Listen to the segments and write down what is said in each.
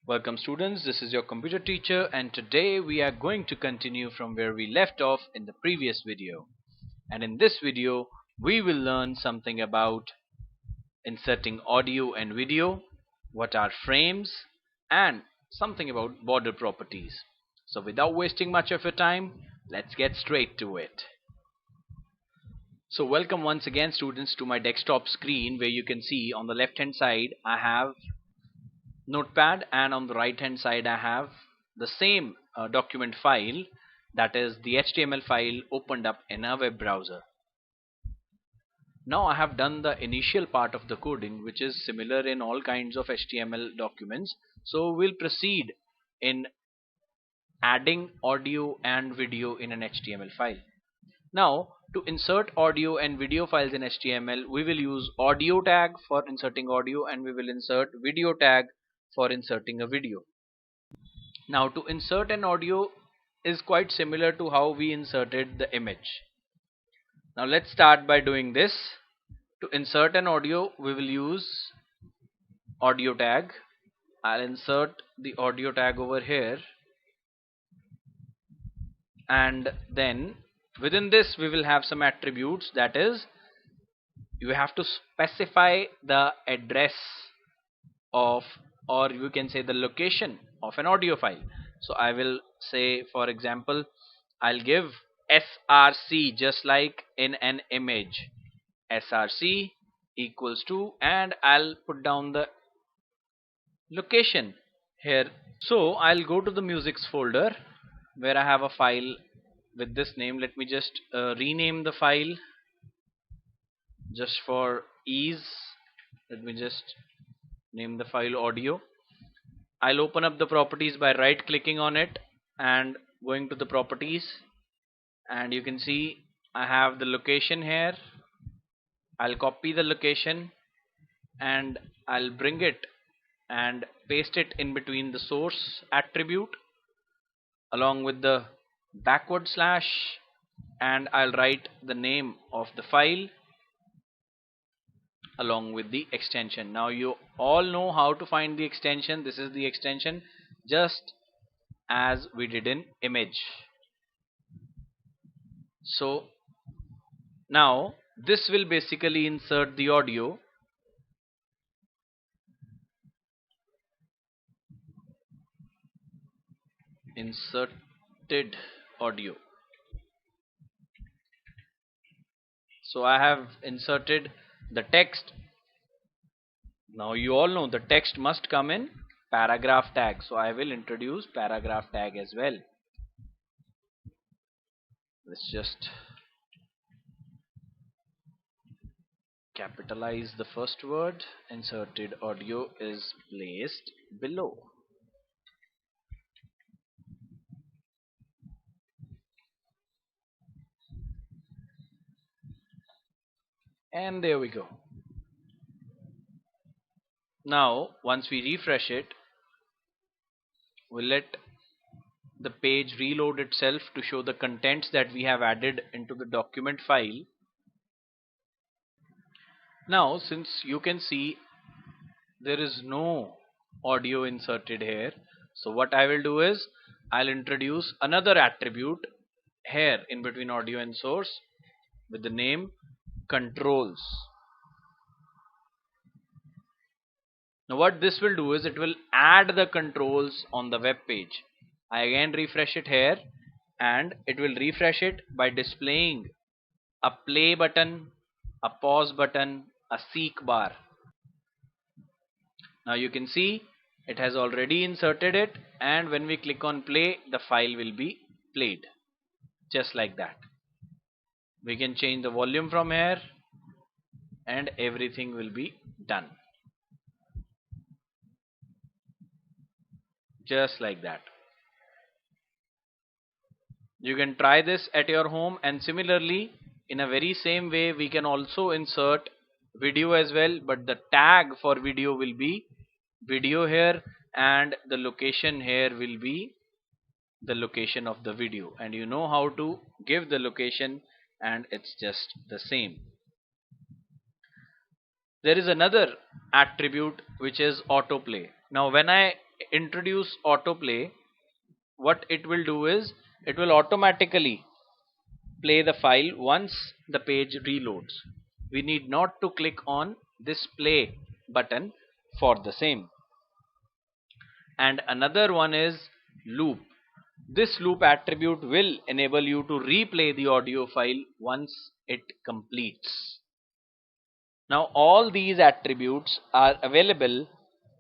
Welcome students, this is your computer teacher and today we are going to continue from where we left off in the previous video. And in this video we will learn something about inserting audio and video, what are frames, and something about border properties. So without wasting much of your time, let's get straight to it. So welcome once again students to my desktop screen where you can see on the left hand side I have Notepad and on the right hand side I have the same document file, that is the HTML file opened up in a web browser. Now I have done the initial part of the coding which is similar in all kinds of HTML documents, so we'll proceed in adding audio and video in an HTML file. Now to insert audio and video files in HTML we will use audio tag for inserting audio and we will insert video tag for inserting a video. Now to insert an audio is quite similar to how we inserted the image. Now let's start by doing this. To insert an audio we will use audio tag. I'll insert the audio tag over here, and then within this we will have some attributes, that is you have to specify the address of, or you can say the location of an audio file. So I will say, for example, I'll give src just like in an image, src equals to, and I'll put down the location here. So I'll go to the musics folder where I have a file with this name. Let me just rename the file just for ease. Let me just name the file audio. I'll open up the properties by right clicking on it and going to the properties, and you can see I have the location here. I'll copy the location and I'll bring it and paste it in between the source attribute along with the backward slash, and I'll write the name of the file along with the extension. Now you all know how to find the extension. This is the extension just as we did in image. So now this will basically insert the audio. Inserted audio. So I have inserted the text. Now you all know the text must come in paragraph tag, so I will introduce paragraph tag as well. Let's just capitalize the first word. Inserted audio is placed below. And there we go. Now once we refresh it, we'll let the page reload itself to show the contents that we have added into the document file. Now since you can see there is no audio inserted here, so what I will do is I'll introduce another attribute here in between audio and source with the name controls. Now what this will do is it will add the controls on the web page. I again refresh it here and it will refresh it by displaying a play button, a pause button, a seek bar. Now you can see it has already inserted it, and when we click on play the file will be played just like that. We can change the volume from here and everything will be done just like that. You can try this at your home, and similarly in a very same way we can also insert video as well, but the tag for video will be video here and the location here will be the location of the video, and you know how to give the location and it's just the same. There is another attribute which is autoplay. Now when I introduce autoplay, what it will do is it will automatically play the file once the page reloads. We need not to click on this play button for the same. And another one is loop. This loop attribute will enable you to replay the audio file once it completes. Now all these attributes are available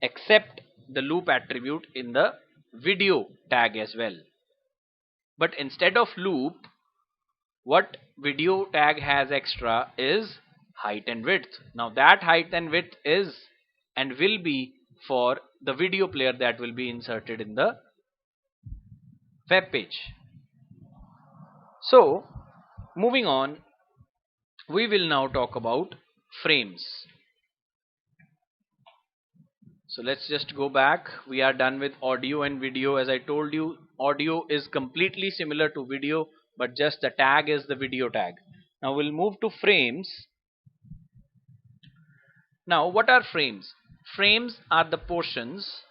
except the loop attribute in the video tag as well. But instead of loop, what video tag has extra is height and width. Now that height and width is and will be for the video player that will be inserted in the web page. So moving on, we will now talk about frames. So let's just go back. We are done with audio and video. As I told you, audio is completely similar to video, but just the tag is the video tag. Now we'll move to frames. Now what are frames? Frames are the portions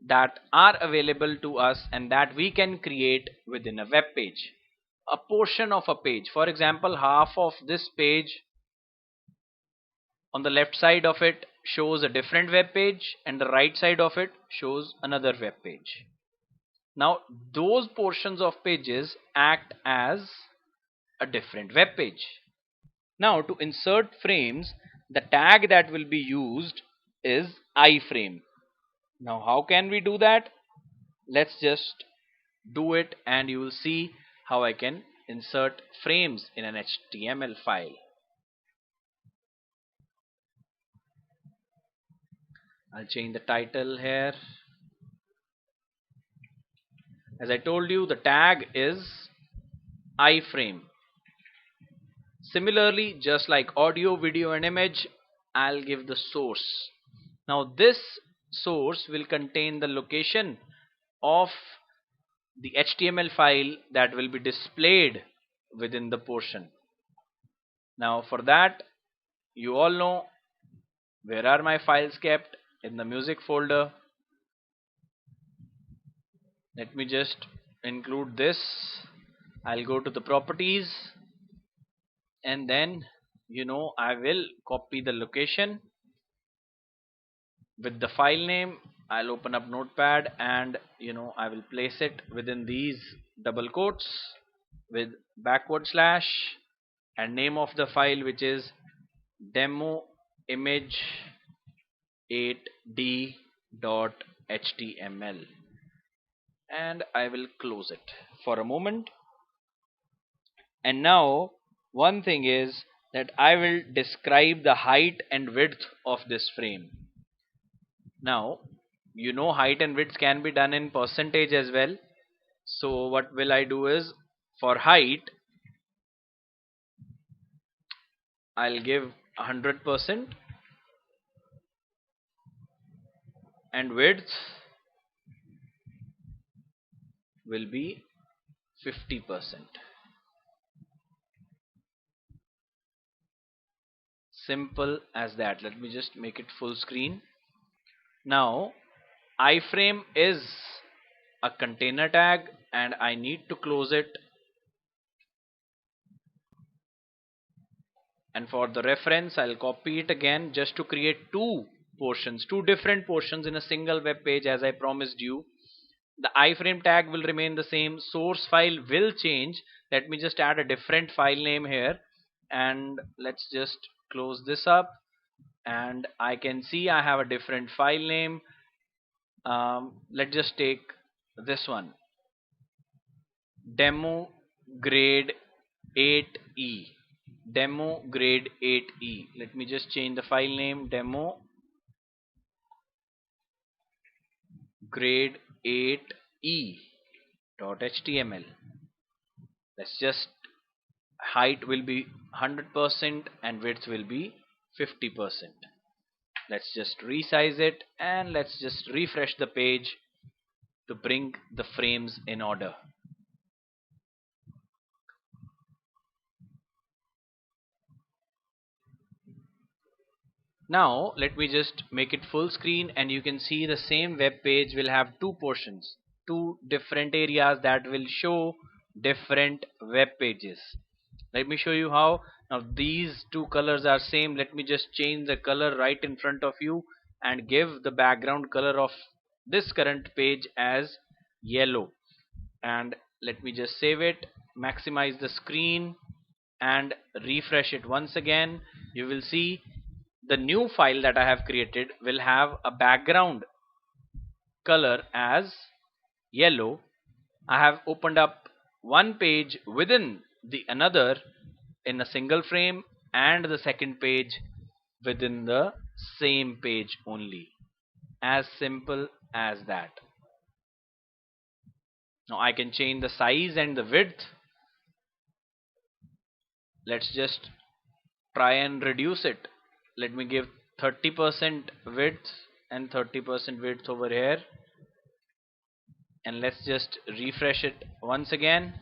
that are available to us and that we can create within a web page. A portion of a page. For example, half of this page on the left side of it shows a different web page and the right side of it shows another web page. Now those portions of pages act as a different web page. Now to insert frames, the tag that will be used is iframe. Now how can we do that? Let's just do it and you will see how I can insert frames in an HTML file. I'll change the title here. As I told you, the tag is iframe. Similarly, just like audio, video and image, I'll give the source. Now this source will contain the location of the HTML file that will be displayed within the portion. Now for that, you all know where are my files kept? In the music folder. Let me just include this. I'll go to the properties and then I will copy the location with the file name. I'll open up Notepad and I will place it within these double quotes with backward slash and name of the file, which is demo image 8d.html, and I will close it for a moment. And now one thing is that I will describe the height and width of this frame. Now height and width can be done in percentage as well. So what will I do is, for height I'll give 100% and width will be 50%. Simple as that. Let me just make it full screen. Now iframe is a container tag and I need to close it, and for the reference I'll copy it again just to create two different portions in a single web page as I promised you. The iframe tag will remain the same, source file will change. Let me just add a different file name here and let's just close this up, and I can see I have a different file name. Let's just take this one, demo grade 8e. Demo grade 8e. Let me just change the file name, demo grade 8e.html. Let's just, height will be 100% and width will be 50%. Let's just resize it and let's just refresh the page to bring the frames in order. Now let me just make it full screen, and you can see the same web page will have two portions, two different areas that will show different web pages. Let me show you how. Now these two colors are same. Let me just change the color right in front of you and give the background color of this current page as yellow. And let me just save it, maximize the screen, and refresh it once again. You will see the new file that I have created will have a background color as yellow. I have opened up one page within the another in a single frame, and the second page within the same page only. As simple as that. Now I can change the size and the width. Let's just try and reduce it. Let me give 30% width and 30% width over here, and let's just refresh it once again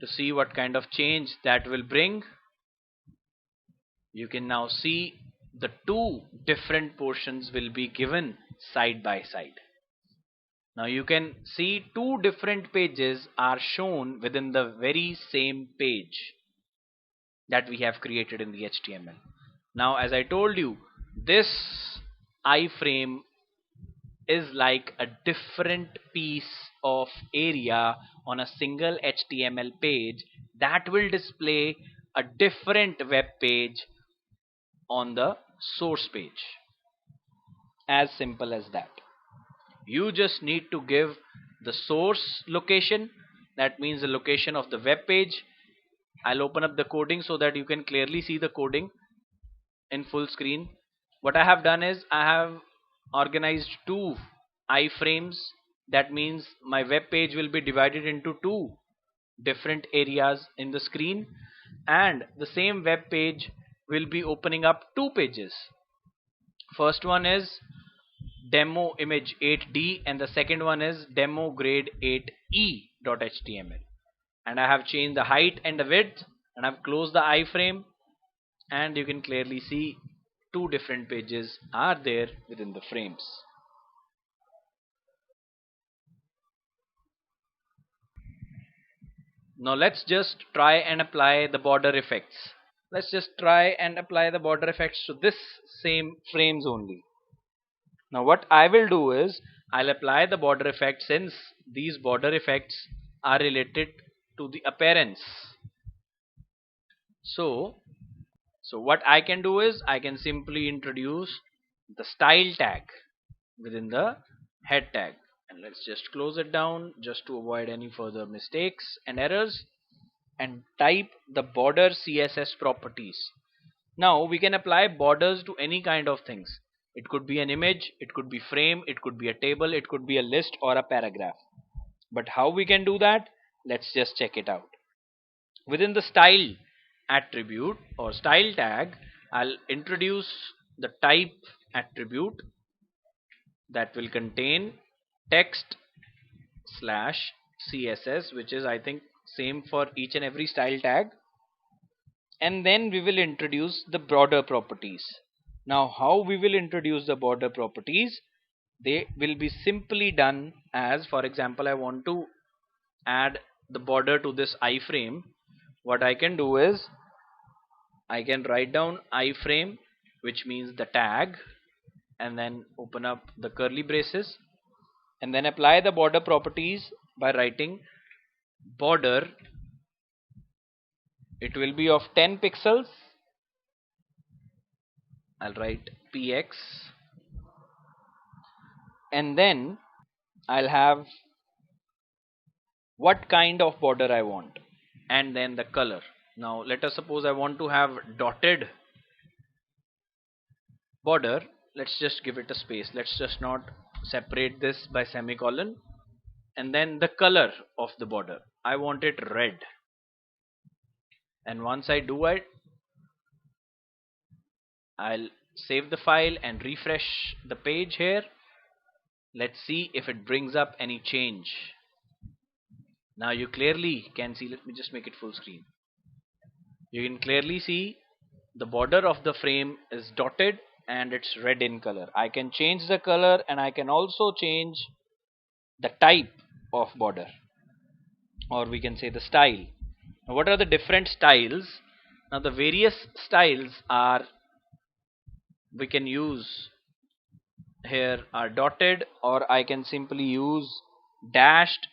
to see what kind of change that will bring. You can now see the two different portions will be given side by side. Now you can see two different pages are shown within the very same page that we have created in the HTML. Now, as I told you, this iframe is like a different piece of area on a single HTML page that will display a different web page on the source page. As simple as that. You just need to give the source location, that means the location of the web page. I'll open up the coding so that you can clearly see the coding in full screen. What I have done is I have organized two iframes. That means my web page will be divided into two different areas in the screen, and the same web page will be opening up two pages. First one is demo image 8D, and the second one is demo grade 8e.html. And I have changed the height and the width, and I've closed the iframe, and you can clearly see two different pages are there within the frames. Now let's just try and apply the border effects. Let's just try and apply the border effects to this same frames only. Now what I will do is I'll apply the border effect, since these border effects are related to the appearance. So what I can do is I can simply introduce the style tag within the head tag, and let's just close it down just to avoid any further mistakes and errors, and type the border CSS properties. Now we can apply borders to any kind of things. It could be an image, it could be frame, it could be a table, it could be a list or a paragraph. But how we can do that? Let's just check it out. Within the style attribute or style tag, I'll introduce the type attribute that will contain text slash CSS, which is I think same for each and every style tag. And then we will introduce the border properties. Now how we will introduce the border properties? They will be simply done as, for example, I want to add the border to this iframe. What I can do is I can write down iframe, which means the tag, and then open up the curly braces, and then apply the border properties by writing border. It will be of 10 pixels. I'll write px, and then I'll have what kind of border I want, and then the color. Now let us suppose I want to have dotted border. Let's just give it a space. Let's just not separate this by semicolon. And then the color of the border, I want it red. And once I do it, I'll save the file and refresh the page here. Let's see if it brings up any change. Now you clearly can see, let me just make it full screen. You can clearly see the border of the frame is dotted and it's red in color. I can change the color and I can also change the type of border, or we can say the style. Now, what are the different styles? Now the various styles are, we can use here, are dotted, or I can simply use dashed.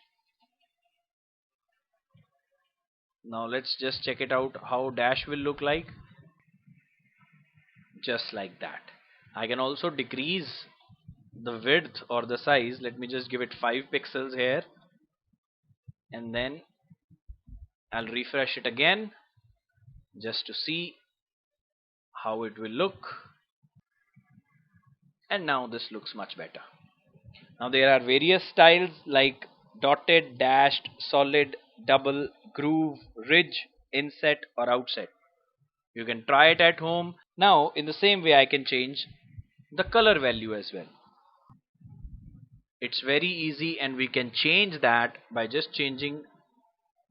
Now let's just check it out how dash will look like, just like that. I can also decrease the width or the size. Let me just give it 5 pixels here, and then I'll refresh it again just to see how it will look. And now this looks much better. Now there are various styles like dotted, dashed, solid, double, groove, ridge, inset or outset. You can try it at home. Now in the same way I can change the color value as well. It's very easy, and we can change that by just changing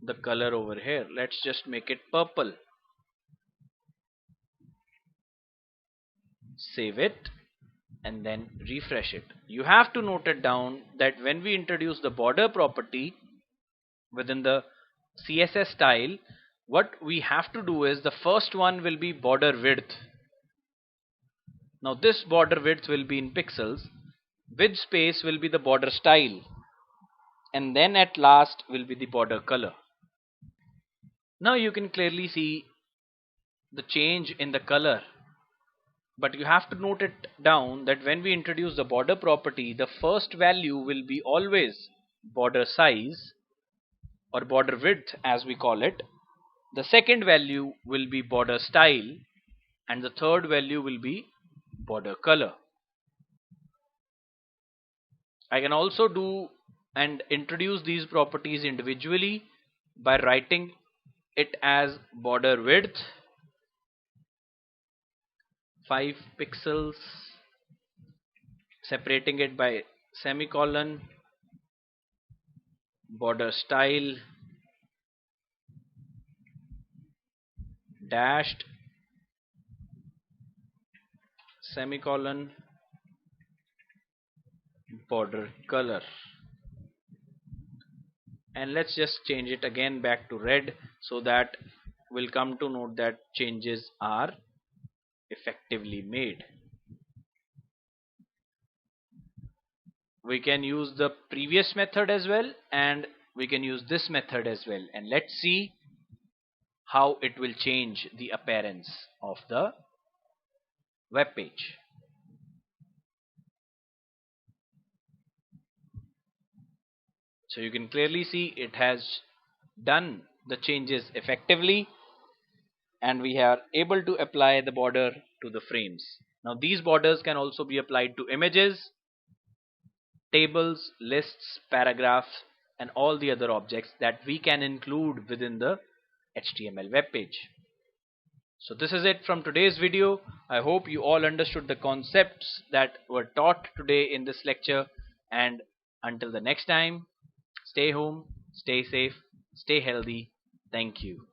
the color over here. Let's just make it purple. Save it and then refresh it. You have to note it down that when we introduce the border property within the CSS style, what we have to do is the first one will be border width. Now this border width will be in pixels, width space will be the border style, and then at last will be the border color. Now you can clearly see the change in the color, but you have to note it down that when we introduce the border property, the first value will be always border size or border width as we call it, the second value will be border style, and the third value will be border color. I can also do and introduce these properties individually by writing it as border width 5 pixels, separating it by semicolon, border style dashed semicolon, border color. And let's just change it again back to red, so that we'll come to note that changes are effectively made. We can use the previous method as well, and we can use this method as well, and let's see how it will change the appearance of the web page. So you can clearly see it has done the changes effectively, and we are able to apply the border to the frames. Now these borders can also be applied to images, tables, lists, paragraphs, and all the other objects that we can include within the HTML web page. So this is it from today's video. I hope you all understood the concepts that were taught today in this lecture, and until the next time, stay home, stay safe, stay healthy. Thank you.